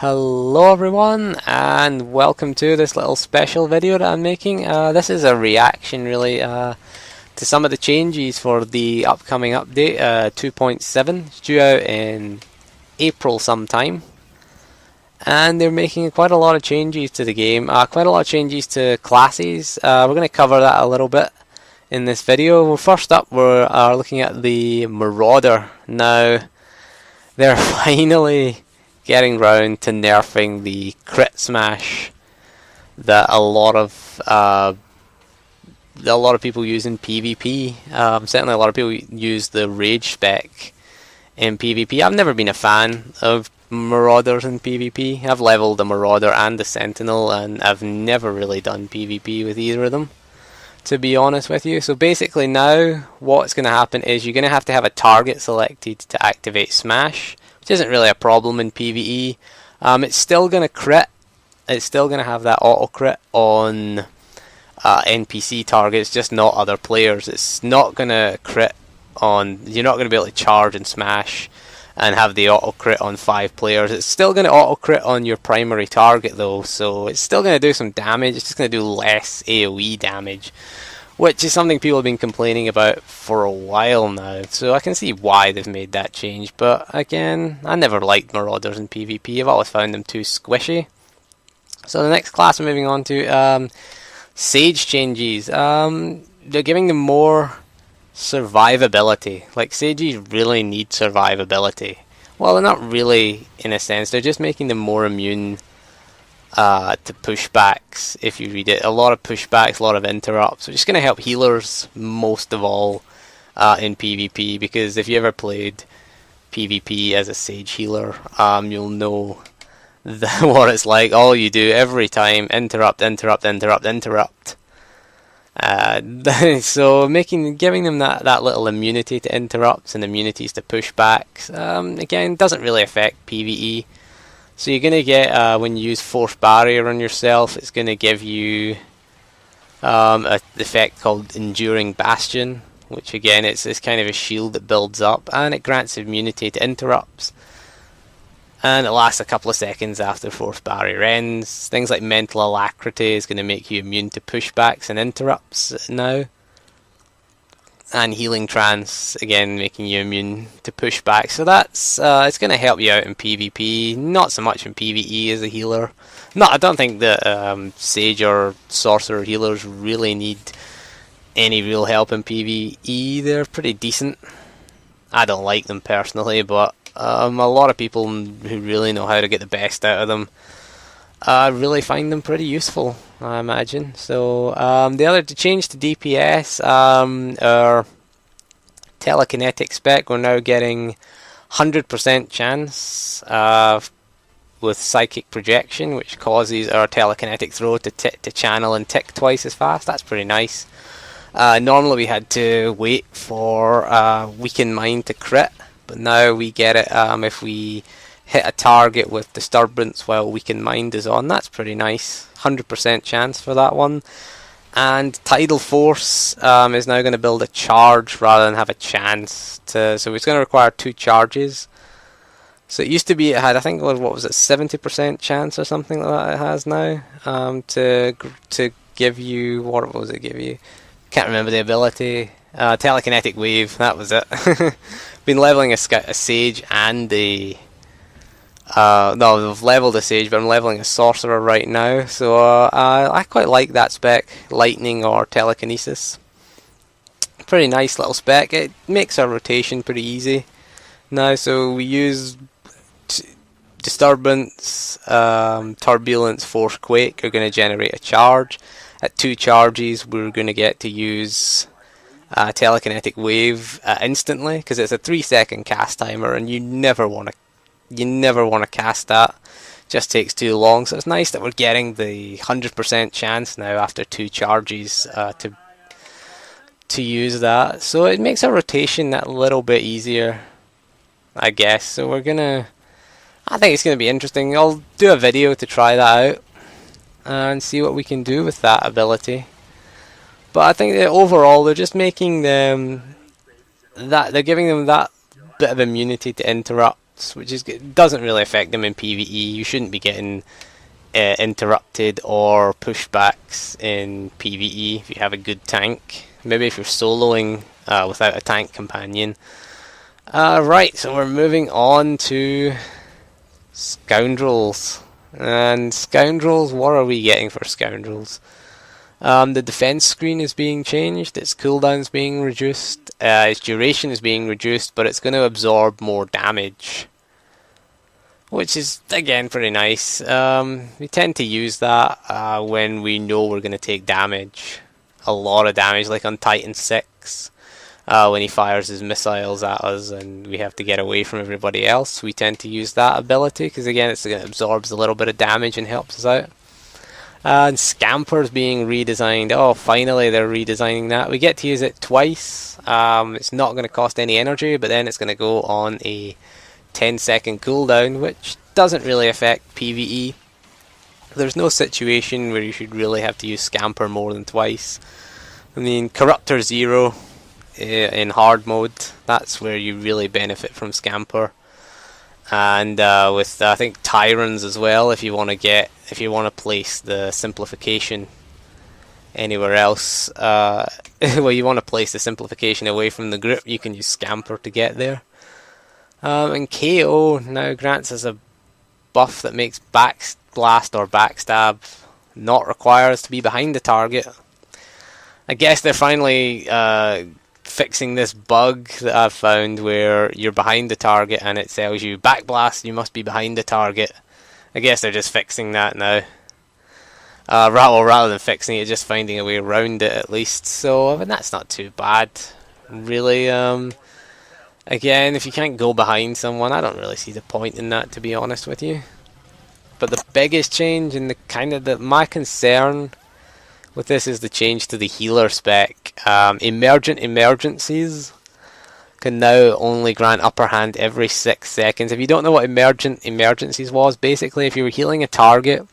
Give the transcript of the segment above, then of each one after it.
Hello everyone, and welcome to this little special video that I'm making. This is a reaction really to some of the changes for the upcoming update 2.7. It's due out in April sometime, and they're making quite a lot of changes to the game, quite a lot of changes to classes. We're going to cover that a little bit in this video. Well, first up we're looking at the Marauder. Now, they're finally getting round to nerfing the crit smash that a lot of people use in PvP. Certainly, a lot of people use the rage spec in PvP. I've never been a fan of Marauders in PvP. I've leveled the Marauder and the Sentinel, and I've never really done PvP with either of them, to be honest with you. So basically now what's going to happen is you're going to have a target selected to activate smash, which isn't really a problem in PvE. It's still going to crit. It's still going to have that auto crit on NPC targets, just not other players. It's not going to crit on, you're not going to be able to charge and smash and have the auto crit on 5 players. It's still going to auto crit on your primary target though, so it's still going to do some damage. It's just going to do less AoE damage, which is something people have been complaining about for a while now. So I can see why they've made that change, but again, I never liked Marauders in PvP. I've always found them too squishy. So the next class we're moving on to, Sage changes. They're giving them more survivability. Like, Sages really need survivability. Well, they're not really, in a sense. They're just making them more immune to pushbacks. If you read it, a lot of pushbacks, a lot of interrupts, which is going to help healers most of all in PvP, because if you ever played PvP as a Sage healer, you'll know what it's like. All you do every time, interrupt, interrupt, interrupt, interrupt. So giving them that little immunity to interrupts and immunities to pushbacks, again, doesn't really affect PvE. So you're going to get, when you use Force Barrier on yourself, it's going to give you an effect called Enduring Bastion, which again, it's kind of a shield that builds up, and it grants immunity to interrupts. And it lasts a couple of seconds after Force Barrier ends. Things like Mental Alacrity is going to make you immune to pushbacks and interrupts now. And Healing Trance, again, making you immune to pushback. So that's it's going to help you out in PvP, not so much in PvE as a healer. No, I don't think that Sage or Sorcerer healers really need any real help in PvE. They're pretty decent. I don't like them personally, but a lot of people who really know how to get the best out of them really find them pretty useful, I imagine. So the other change to DPS, our telekinetic spec, we're now getting 100% chance with psychic projection, which causes our telekinetic throw to channel and tick twice as fast. That's pretty nice. Normally we had to wait for Weaken Mind to crit, but now we get it if we hit a target with Disturbance while Weakened Mind is on. That's pretty nice. 100% chance for that one. And Tidal Force is now going to build a charge rather than have a chance to. So it's going to require 2 charges. So it used to be it had, I think, what was it, 70% chance or something like that it has now to give you, what was it give you? Can't remember the ability. Telekinetic Wave, that was it. Been leveling a Sage and a no, I've leveled a Sage, but I'm leveling a Sorcerer right now, so I quite like that spec, Lightning or Telekinesis. Pretty nice little spec. It makes our rotation pretty easy now, so we use Disturbance, Turbulence, Force Quake are going to generate a charge. At 2 charges, we're going to get to use Telekinetic Wave instantly, because it's a 3-second cast timer, and you never want to cast that. Just takes too long. So it's nice that we're getting the 100% chance now after 2 charges to use that. So it makes our rotation that little bit easier, I guess. So I think it's gonna be interesting. I'll do a video to try that out and see what we can do with that ability. But I think that overall they're just making them they're giving them that bit of immunity to interrupt interrupts, which is doesn't really affect them in PvE. You shouldn't be getting interrupted or pushbacks in PvE if you have a good tank. Maybe if you're soloing without a tank companion. Right, so we're moving on to Scoundrels. And Scoundrels, what are we getting for Scoundrels? The defense screen is being changed, its cooldown is being reduced, its duration is being reduced, but it's going to absorb more damage, which is again pretty nice. We tend to use that when we know we're going to take damage, a lot of damage, like on Titan 6, when he fires his missiles at us and we have to get away from everybody else. We tend to use that ability because again it absorbs a little bit of damage and helps us out. And Scamper's being redesigned. Oh, finally they're redesigning that. We get to use it twice. It's not going to cost any energy, but then it's going to go on a 10-second cooldown, which doesn't really affect PvE. There's no situation where you should really have to use Scamper more than twice. I mean, Corruptor 0 in hard mode, that's where you really benefit from Scamper. And with I think Tyrants as well, if you want to place the simplification anywhere else, well, you want to place the simplification away from the group, you can use Scamper to get there. And KO now grants us a buff that makes backblast or backstab not require us to be behind the target. I guess they're finally fixing this bug that I've found where you're behind the target and it tells you backblast, you must be behind the target. I guess they're just fixing that now. Rather than fixing it, just finding a way around it at least. So I mean, that's not too bad, really. Again, if you can't go behind someone, I don't really see the point in that, to be honest with you. But the biggest change and my concern with this is the change to the healer spec. Emergent emergencies can now only grant upper hand every 6 seconds. If you don't know what emergent emergencies was, basically if you were healing a target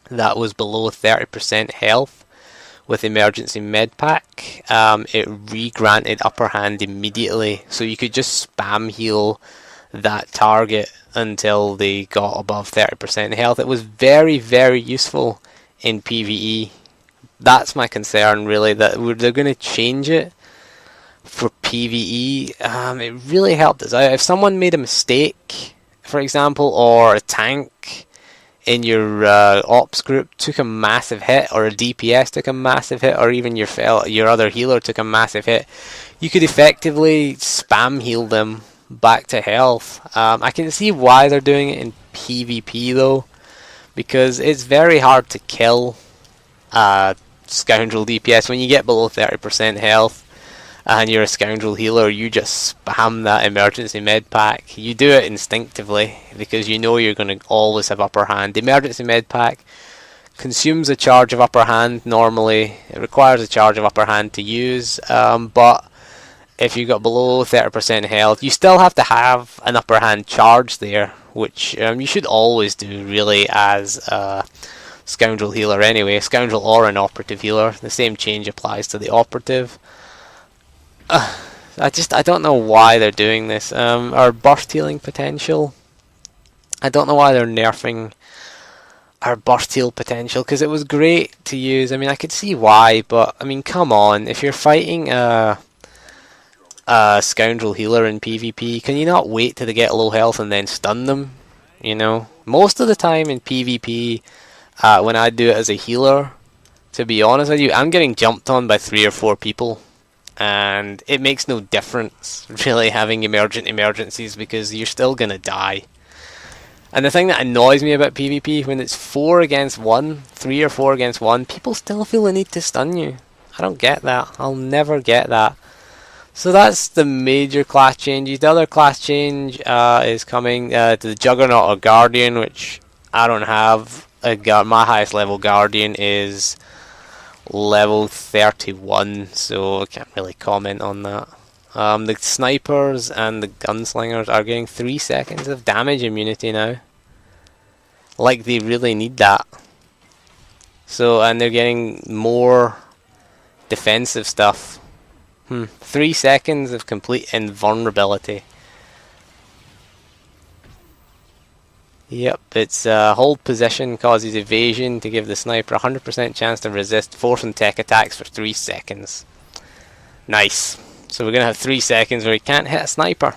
that was below 30% health with emergency med pack, it re-granted upper hand immediately, so you could just spam heal that target until they got above 30% health. It was very, very useful in PvE. That's my concern, really, that they're going to change it for PvE. It really helped us out. If someone made a mistake, for example, or a tank in your ops group took a massive hit, or a DPS took a massive hit, or even your other healer took a massive hit, you could effectively spam heal them back to health. I can see why they're doing it in PvP though, because it's very hard to kill Scoundrel DPS when you get below 30% health and you're a Scoundrel healer. You just spam that emergency med pack. You do it instinctively because you know you're going to always have upper hand. The emergency med pack consumes a charge of upper hand normally. It requires a charge of upper hand to use, but if you got below 30% health, you still have to have an upper hand charge there, which you should always do really as a Scoundrel healer anyway, a Scoundrel or an operative healer. The same change applies to the operative. I don't know why they're doing this. Our burst healing potential, I don't know why they're nerfing our burst heal potential, because it was great to use. I mean, I could see why, but I mean, come on, if you're fighting a Scoundrel healer in PvP, can you not wait till they get low health and then stun them? You know, most of the time in PvP, when I do it as a healer, to be honest with you, I'm getting jumped on by 3 or 4 people, and it makes no difference really having emergencies because you're still gonna die. And the thing that annoys me about PvP, when it's 4 against 1, 3 or 4 against 1, people still feel the need to stun you. I don't get that. I'll never get that. So that's the major class changes. The other class change is coming to the Juggernaut or Guardian, which I don't have. My highest level Guardian is level 31, so I can't really comment on that. The snipers and the gunslingers are getting 3 seconds of damage immunity now. Like they really need that. So, and they're getting more defensive stuff. 3 seconds of complete invulnerability. Yep, it's hold position causes evasion to give the sniper a 100% chance to resist force and tech attacks for 3 seconds. Nice. So we're going to have 3 seconds where he can't hit a sniper.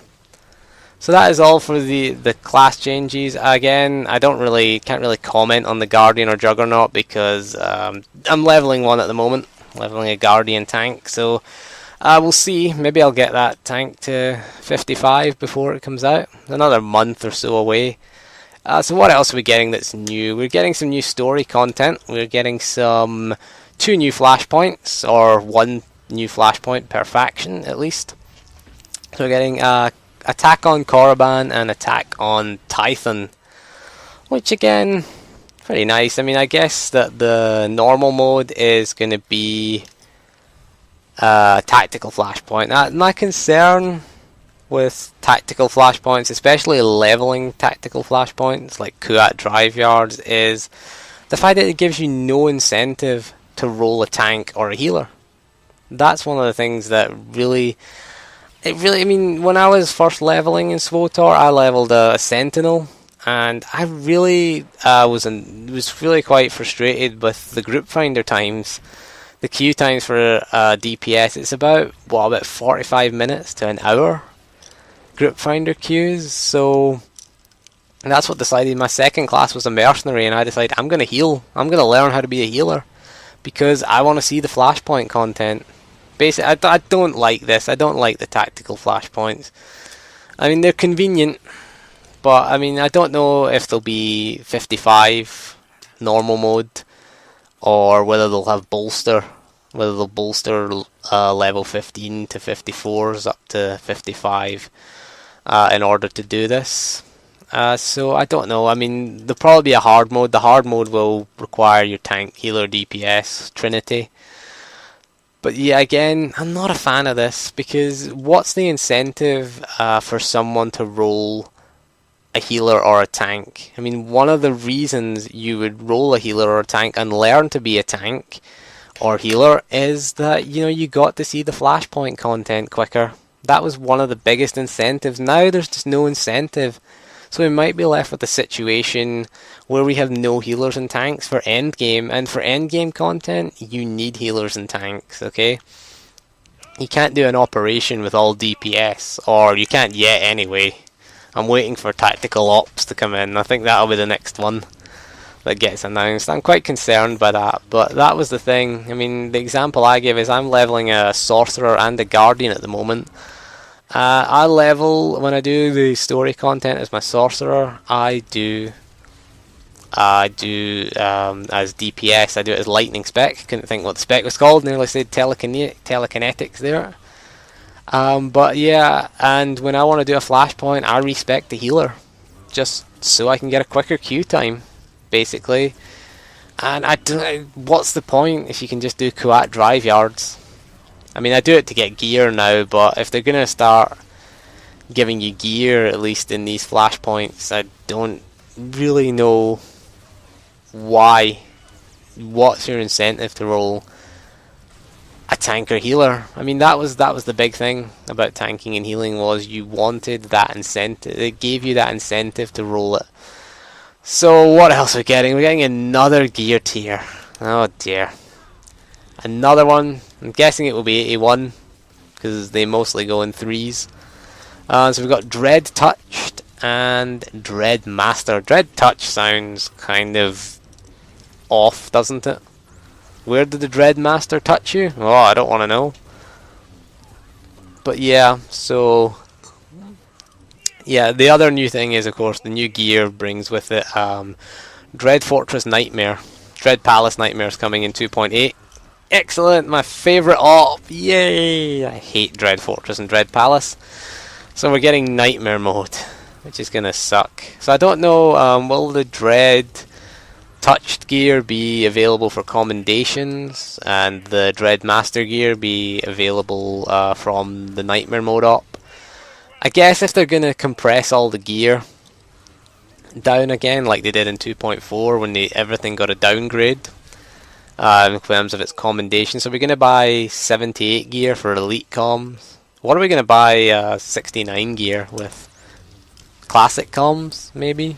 So that is all for the class changes. Again, I can't really comment on the Guardian or Juggernaut because I'm leveling one at the moment, leveling a Guardian tank. So we'll see. Maybe I'll get that tank to 55 before it comes out. Another month or so away. So what else are we getting that's new? We're getting some new story content. We're getting some 2 new flashpoints, or 1 new flashpoint per faction at least. So we're getting attack on Korriban and attack on Tython, which again, pretty nice. I mean, I guess that the normal mode is going to be tactical flashpoint. My concern with tactical flashpoints, especially leveling tactical flashpoints like Kuat drive yards, is the fact that it gives you no incentive to roll a tank or a healer. That's one of the things that really, I mean, when I was first leveling in SWTOR, I leveled a Sentinel, and I really was really quite frustrated with the group finder times. The queue times for DPS, it's about 45 minutes to an hour group finder queues. So that's what decided my second class was a mercenary, and I decided I'm going to heal. I'm going to learn how to be a healer because I want to see the flashpoint content. Basically, I don't like this. I don't like the tactical flashpoints. I mean, they're convenient, but I mean, I don't know if they'll be 55 normal mode or whether they'll have bolster. Whether they'll bolster level 15 to 54s up to 55 in order to do this. So I don't know. I mean, there'll probably be a hard mode. The hard mode will require your tank, healer, DPS, Trinity. But yeah, again, I'm not a fan of this because what's the incentive for someone to roll a healer or a tank? I mean, one of the reasons you would roll a healer or a tank and learn to be a tank or healer is that, you know, you got to see the flashpoint content quicker. That was one of the biggest incentives. Now there's just no incentive. So we might be left with a situation where we have no healers and tanks for endgame. And for endgame content, you need healers and tanks, okay? You can't do an operation with all DPS, or you can't yet anyway. I'm waiting for tactical ops to come in. I think that'll be the next one that gets announced. I'm quite concerned by that, but that was the thing. I mean, the example I give is I'm leveling a sorcerer and a guardian at the moment. I level, when I do the story content as my sorcerer, I do as DPS, I do it as lightning spec. Couldn't think what the spec was called, nearly said telekinetics there. But yeah, and when I want to do a flashpoint, I respec the healer, just so I can get a quicker queue time, basically. And what's the point if you can just do Kuat drive yards? I mean, I do it to get gear now, but if they're going to start giving you gear, at least in these flashpoints, I don't really know why. What's your incentive to roll a tank or healer? I mean, that was the big thing about tanking and healing, was you wanted that incentive. It gave you that incentive to roll it. So what else are we getting? We're getting another gear tier. Oh dear. Another one. I'm guessing it will be 81 because they mostly go in 3s. So we've got Dread Touched and Dread Master. Dread Touch sounds kind of off, doesn't it? Where did the Dread Master touch you? Oh, I don't want to know. But yeah, so yeah, the other new thing is, of course, the new gear brings with it Dread Fortress Nightmare. Dread Palace Nightmare is coming in 2.8. Excellent, my favourite op, yay! I hate Dread Fortress and Dread Palace. So we're getting Nightmare mode, which is going to suck. So I don't know, will the Dread Touched gear be available for commendations, and the Dread Master gear be available from the Nightmare mode op? I guess if they're going to compress all the gear down again, like they did in 2.4 when everything got a downgrade, in terms of its commendation. So we're going to buy 78 gear for elite comms. What are we going to buy 69 gear with? Classic comms, maybe?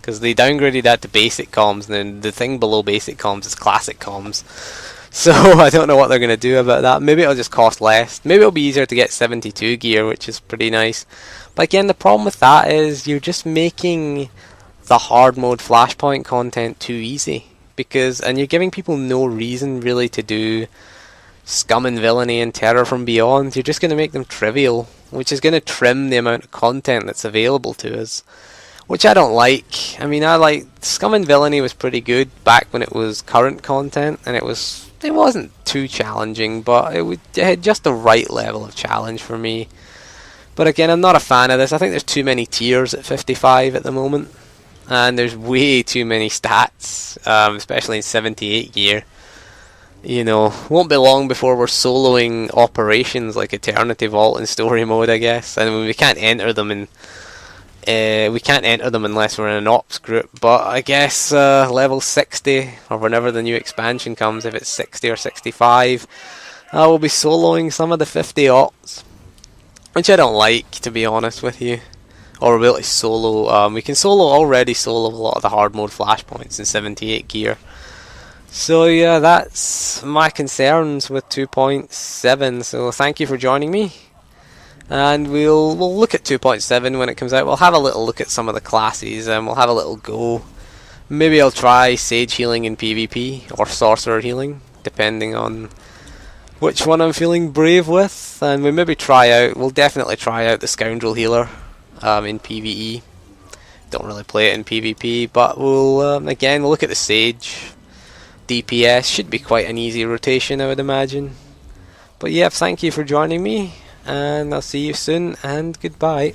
because they downgraded that to basic comms, and then the thing below basic comms is classic comms. So I don't know what they're going to do about that. Maybe it'll just cost less. Maybe it'll be easier to get 72 gear, which is pretty nice. But again, the problem with that is you're just making the hard mode Flashpoint content too easy, and you're giving people no reason really to do Scum and Villainy and Terror from Beyond. You're just going to make them trivial, which is going to trim the amount of content that's available to us, which I don't like. I mean, I like Scum and Villainy was pretty good back when it was current content, and it wasn't too challenging, but it had just the right level of challenge for me. But again, I'm not a fan of this. I think there's too many tiers at 55 at the moment, and there's way too many stats, especially in 78 gear. You know, won't be long before we're soloing operations like Eternity Vault in story mode, I guess, and we can't enter them unless we're in an ops group. But I guess level 60, or whenever the new expansion comes, if it's 60 or 65, we'll be soloing some of the 50 ops, which I don't like, to be honest with you. Or we'll be able to solo. We can already solo a lot of the hard mode Flashpoints in 78 gear. So yeah, that's my concerns with 2.7. So thank you for joining me, and we'll look at 2.7 when it comes out. We'll have a little look at some of the classes, and we'll have a little go. Maybe I'll try Sage healing in PvP or Sorcerer healing, depending on which one I'm feeling brave with. And we'll definitely try out the Scoundrel healer in PvE. Don't really play it in PvP, but we'll look at the Sage. DPS should be quite an easy rotation, I would imagine. But yeah, thank you for joining me, and I'll see you soon, and goodbye.